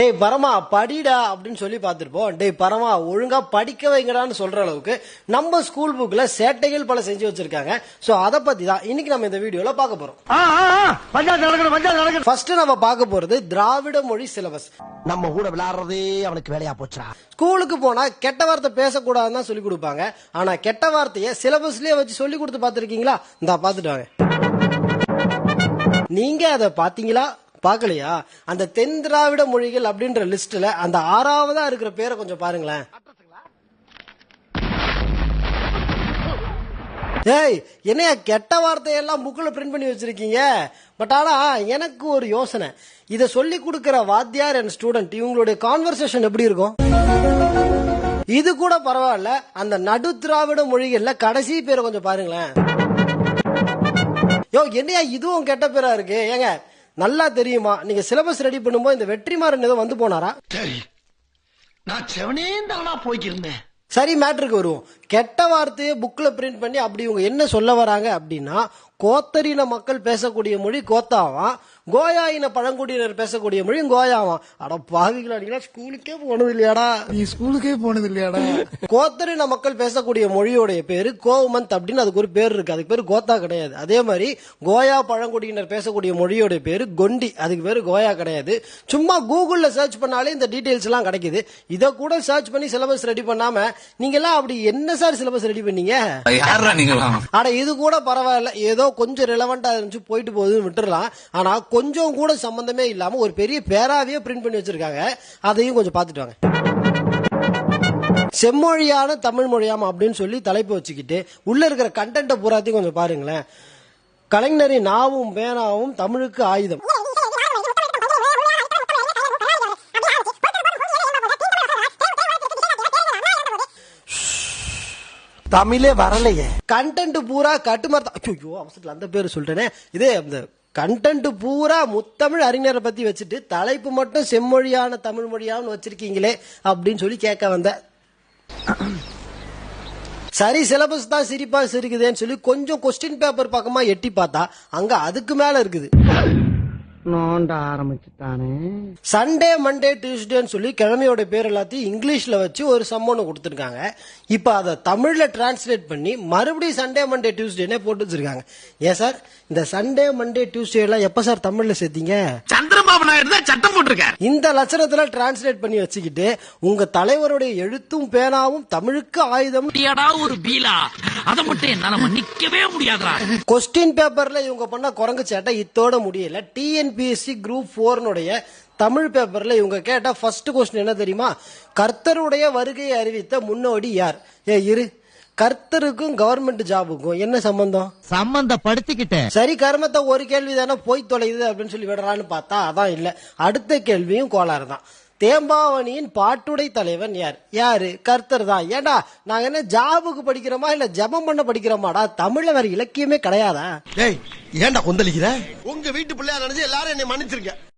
டேய் பரமா படிடா அப்படின்னு சொல்லி பார்த்திருப்போம். டேய் பரமா ஒழுங்கா படிக்க வைங்கடான்னு சொல்ற அளவுக்கு நம்ம ஸ்கூல் புக்ல சேட்டைகள் பல செஞ்சு வச்சிருக்காங்க. சோ அத பத்தி தான் இன்னைக்கு நம்ம இந்த வீடியோல பார்க்க போறோம். ஃபர்ஸ்ட் நம்ம பார்க்க போறது திராவிட மொழி சிலபஸ். நம்ம கூட விளையாடுறதே அவனுக்கு வேலையா போச்சா. ஸ்கூலுக்கு போனா கெட்ட வார்த்தை பேசக்கூடாதுன்னு தான் சொல்லி கொடுப்பாங்க. ஆனா கெட்ட வார்த்தையை சிலபஸ்லயே வச்சு சொல்லி கொடுத்து பாத்துருக்கீங்களா? இந்த பாத்துட்டு வாங்க. நீங்க அதை பாத்தீங்களா? பாக்கலையா? அந்த தென் திராவிட மொழிகள் அப்படின்ற லிஸ்ட்ல அந்த 6வதா இருக்கிற பேரை கொஞ்சம் பாருங்களேன். ஏய், என்னையா கெட்ட வார்த்தையெல்லாம் புக்ல பிரிண்ட் பண்ணி வச்சிருக்கீங்க? பட் ஆனா எனக்கு ஒரு யோசனை, இத சொல்லி கொடுக்கிற வாத்தியார் அண்ட் ஸ்டூடெண்ட் இவங்களுடைய கான்வர்சேஷன் எப்படி இருக்கும்? இது கூட பரவாயில்ல, அந்த நடு திராவிட மொழிகள்ல கடைசி பேரை கொஞ்சம் பாருங்களேன். யோ, என்னையா இதுவும் கெட்ட பேரா இருக்கு? ஏங்க நல்லா தெரியுமா, நீங்க சிலபஸ் ரெடி பண்ணும்போது இந்த வெற்றிமாறன் ஏதோ வந்து போனாரா? சரி, நான் செவனே தானா போய்க்கிருந்தேன். சரி, மேட்ருக்கு வருவோம். கெட்ட வார்த்தையை புக்ல பிரிண்ட் பண்ணி அப்படி இவங்க என்ன சொல்ல வராங்க அப்படின்னா, கோத்தரின மக்கள் பேசக்கூடிய மொழி கோத்தாவா, கோயா இன பழங்குடியினர் பேசக்கூடிய மொழி கோயாவா. அட பாவிகளா, நீங்களா ஸ்கூலுக்கே போனது இல்லையாடா? நீ ஸ்கூலுக்கே போனது இல்லையாடா? கோத்தரின மக்கள் பேசக்கூடிய மொழியோடைய பேரு கோவமந்த் அப்படின்னு அதுக்கு ஒரு பேர் இருக்கு. அதுக்கு பேரு கோத்தா கிடையாது. அதே மாதிரி கோயா பழங்குடியினர் பேசக்கூடிய மொழியோட பேரு கொண்டி, அதுக்கு பேரு கோயா கிடையாது. சும்மா கூகுள்ல சர்ச் பண்ணாலே இந்த டீடைல்ஸ் எல்லாம் கிடைக்குது. இத கூட சர்ச் பண்ணி சிலபஸ் ரெடி பண்ணாம நீங்க எல்லாம் அப்படி என்ன சார் சிலபஸ் ரெடி பண்ணீங்க? அட இது கூட பரவாயில்ல, ஏதோ கொஞ்சம் ரிலவெண்டா இருந்துச்சு போயிட்டு போகுதுன்னு விட்டுறலாம். ஆனா கொஞ்சம் கூட சம்பந்தமே இல்லாம ஒரு பெரிய பேராவே பிரிண்ட் பண்ணி வச்சிருக்காங்க. அதையும் கொஞ்சம் பாத்துட்டு வாங்க. செம்மொழியான தமிழ் மொழியாம் அப்படின்னு சொல்லி தலைப்பு வச்சுக்கிட்டு உள்ள இருக்கிற கண்டென்ட் பூராத்தையும் கொஞ்சம் பாருங்களேன். கலைஞரின் நாவும் பேனாவும் தமிழுக்கு ஆயுதம். தமிழே வரலையே. கண்டென்ட் பூரா கட்டுமரத்தா. ஐயோ, அவசரத்துல அந்த பேரு சொல்றேனே. இதே அந்த கண்டென்ட் பூரா முத்தமிழ் அறிஞரை பத்தி வச்சுட்டு தலைப்பு மட்டும் செம்மொழியான தமிழ் மொழியான்னு வச்சிருக்கீங்களே அப்படின்னு சொல்லி கேட்க வந்த. சரி, சிலபஸ் தான் சிரிப்பா சிரிக்குதுன்னு சொல்லி கொஞ்சம் கொஸ்டின் பேப்பர் பக்கமா எட்டி பார்த்தா அங்க அதுக்கு மேல இருக்குது. நோண்ட ஆரம்பிச்சுட்டானே. சண்டே மண்டே டியூஸ்டேன்னு சொல்லி கிழமையோட பேர் எல்லாத்தையும் இங்கிலீஷ்ல வச்சு ஒரு சம்மன்னு கொடுத்துருக்காங்க. இப்ப அதை தமிழ்ல டிரான்ஸ்லேட் பண்ணி மறுபடியும் சண்டே மண்டே டியூஸ்டேனே போட்டு வச்சிருக்காங்க. ஏன் சார், இந்த சண்டே மண்டே டியூஸ்டே எல்லாம் எப்ப சார் தமிழ்ல சேர்த்தீங்க? சந்திரபாபு நாயுடு தான் சட்டம் போட்டிருக்காரு. இந்த லட்சணத்துல டிரான்ஸ்லேட் பண்ணி வச்சுக்கிட்டு உங்க தலைவருடைய எழுத்தும் பேனாவும் தமிழுக்கு ஆயுதம் ஒரு பீலா, அதை மட்டும் என்னால மன்னிக்கவே முடியாதா? கொஸ்டின் பேப்பர்ல இவங்க பண்ண குரங்கு சேட்டை இத்தோட முடியல. டிஎன்பிஎஸ்சி குரூப் 4 தமிழ் பேப்பர்ல இவங்க கேட்ட ஃபர்ஸ்ட் கொஸ்டின் என்ன தெரியுமா? கர்த்தருடைய வருகையை அறிவித்த முன்னோடி யார்? இரு, கர்த்தருக்கும் கவர்மெண்ட் ஜாபுக்கும் என்ன சம்பந்தம்? சம்பந்தப்படுத்திக்கிட்டேன். சரி, கர்மத்தை ஒரு கேள்வி தானே போய் தொலையுது அப்படின்னு சொல்லி விடுறான்னு பார்த்தா அதான் இல்ல. அடுத்த கேள்வியும் கோளாறு தான். தேம்பாவணியின் பாட்டுடை தலைவன் யார்? யாரு? கர்த்தர் தான். ஏண்டா, நாங்க என்ன ஜாபுக்கு படிக்கிறோமா இல்ல ஜபம் பண்ண படிக்கிறோமாடா? தமிழ்ல வேற இலக்கியமே கிடையாதா? ஏய், ஏன்டா கொந்தளிக்கிற? உங்க வீட்டு பிள்ளையா நினைச்சு எல்லாரும் என்னை மன்னிச்சிருக்க.